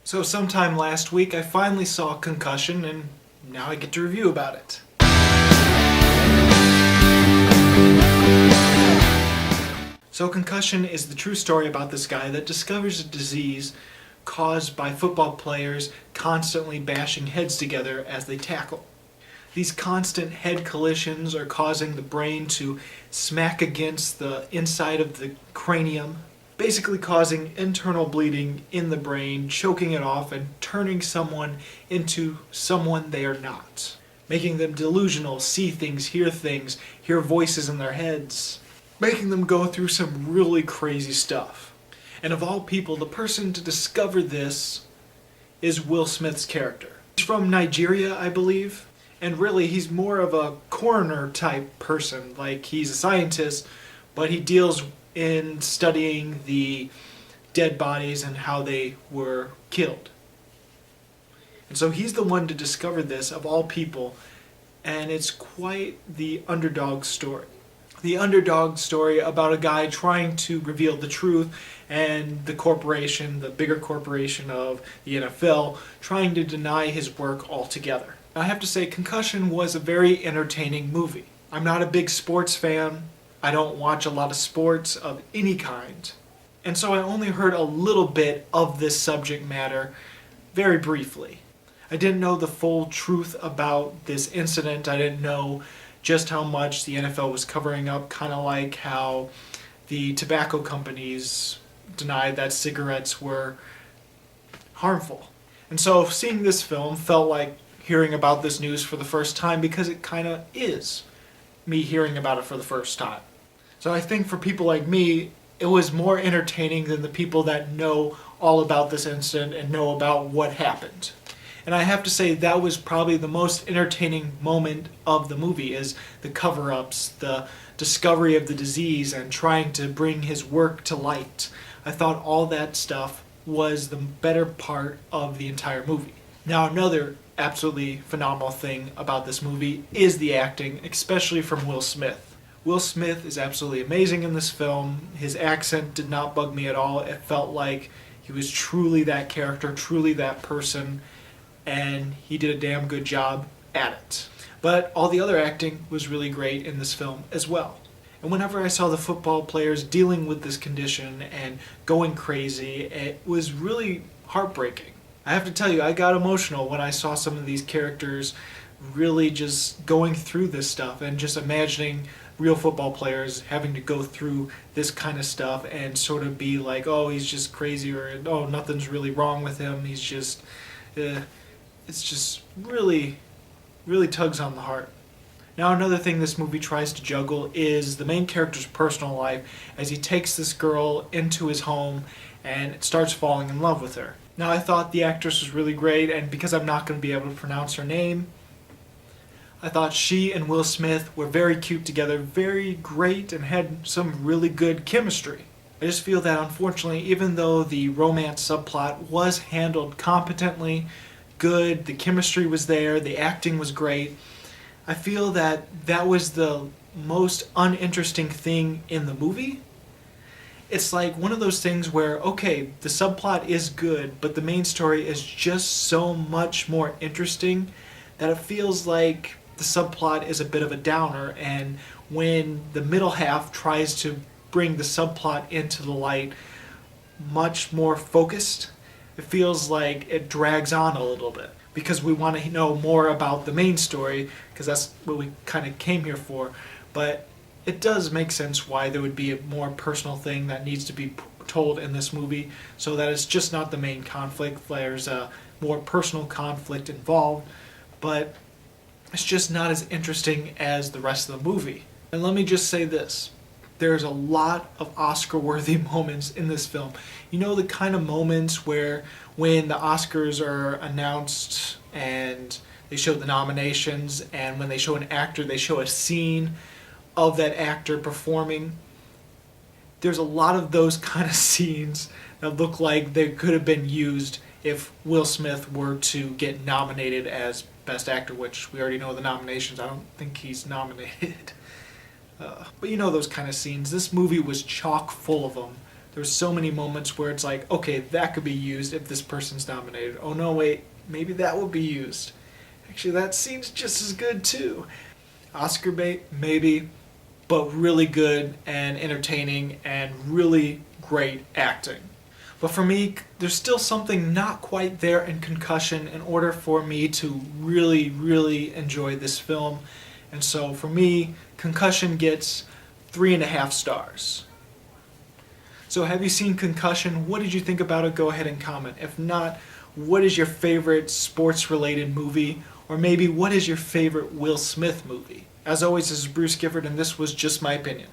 So sometime last week I finally saw Concussion, and now I get to review about it. So Concussion is the true story about this guy that discovers a disease caused by football players constantly bashing heads together as they tackle. These constant head collisions are causing the brain to smack against the inside of the cranium, basically causing internal bleeding in the brain, choking it off, and turning someone into someone they are not, making them delusional, see things, hear voices in their heads, making them go through some really crazy stuff. And of all people, the person to discover this is Will Smith's character. He's from Nigeria, I believe, and really he's more of a coroner type person. Like, he's a scientist, but he deals in studying the dead bodies and how they were killed. And so he's the one to discover this of all people, and it's quite the underdog story. The underdog story about a guy trying to reveal the truth and the corporation, the bigger corporation of the NFL, trying to deny his work altogether. I have to say, Concussion was a very entertaining movie. I'm not a big sports fan. I don't watch a lot of sports of any kind. And so I only heard a little bit of this subject matter very briefly. I didn't know the full truth about this incident. I didn't know just how much the NFL was covering up, kind of like how the tobacco companies denied that cigarettes were harmful. And so seeing this film felt like hearing about this news for the first time, because it kind of is me hearing about it for the first time. So I think for people like me, it was more entertaining than the people that know all about this incident and know about what happened. And I have to say that was probably the most entertaining moment of the movie, is the cover-ups, the discovery of the disease, and trying to bring his work to light. I thought all that stuff was the better part of the entire movie. Now, another absolutely phenomenal thing about this movie is the acting, especially from Will Smith. Will Smith is absolutely amazing in this film. His accent did not bug me at all. It felt like he was truly that character, truly that person, and he did a damn good job at it. But all the other acting was really great in this film as well. And whenever I saw the football players dealing with this condition and going crazy, it was really heartbreaking. I have to tell you, I got emotional when I saw some of these characters really just going through this stuff, and just imagining real football players having to go through this kind of stuff and sort of be like, oh, he's just crazy, or oh, nothing's really wrong with him, he's just, it's just really, really tugs on the heart. Now, another thing this movie tries to juggle is the main character's personal life, as he takes this girl into his home and starts falling in love with her. Now, I thought the actress was really great, and because I'm not going to be able to pronounce her name, I thought she and Will Smith were very cute together, very great, and had some really good chemistry. I just feel that, unfortunately, even though the romance subplot was handled competently, good, the chemistry was there, the acting was great, I feel that that was the most uninteresting thing in the movie. It's like one of those things where, okay, the subplot is good, but the main story is just so much more interesting that it feels like the subplot is a bit of a downer, and when the middle half tries to bring the subplot into the light much more focused, it feels like it drags on a little bit, because we want to know more about the main story, because that's what we kind of came here for. But it does make sense why there would be a more personal thing that needs to be told in this movie, so that it's just not the main conflict, there's a more personal conflict involved, but it's just not as interesting as the rest of the movie. And let me just say this, there's a lot of Oscar-worthy moments in this film. You know, the kind of moments where when the Oscars are announced and they show the nominations, and when they show an actor, they show a scene of that actor performing. There's a lot of those kind of scenes that look like they could have been used if Will Smith were to get nominated as Best Actor, which we already know the nominations. I don't think he's nominated. But you know those kind of scenes. This movie was chock full of them. There's so many moments where it's like, okay, that could be used if this person's nominated. Oh no, wait, maybe that will be used. Actually, that scene's just as good too. Oscar bait, maybe, but really good and entertaining and really great acting. But for me, there's still something not quite there in Concussion in order for me to really, really enjoy this film. And so for me, Concussion gets 3.5 stars. So have you seen Concussion? What did you think about it? Go ahead and comment. If not, what is your favorite sports-related movie? Or maybe what is your favorite Will Smith movie? As always, this is Bruce Gifford, and this was Just My Opinion.